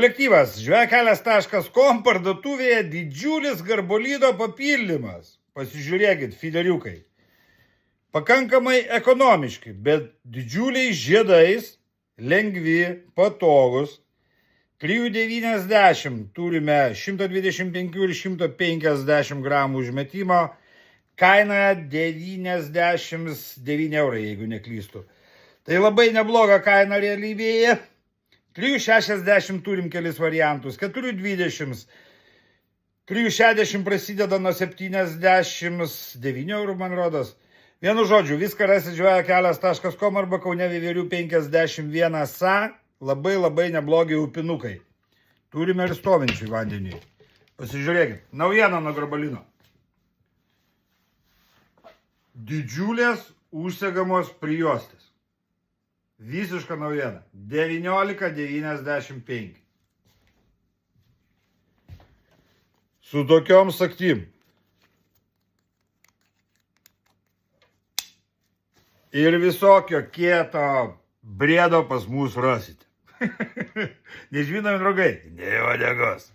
Kolektyvas žvejkelias.com parduotuvėje didžiulis garbolido papildymas. Pasižiūrėkit, fideriukai. Pakankamai ekonomiški, bet didžiuliais žiedais, lengvi, patogus. 3,90 turime 125 ir 150 gramų užmetimo. Kaina 99 eurai, jeigu neklystu. Tai labai nebloga kaina realybėje. 3,60 turim kelis variantus, 4,20, 3,60 prasideda nuo 79 eurų, man rodos. Vienu žodžiu, viską rasit žvejkelias.com arba Kaune Viverių 51 sa, labai neblogi upinukai. Turime ir stovinčių vandenį. Pasižiūrėkit, naujiena nuo garbalino. Didžiulės užsegamos prijuostės. Visiška naujiena. 19,95. Su tokiom saktim. Ir visokio kieto briedo pas mus rasite. Nežinomi draugai, ne uodegos.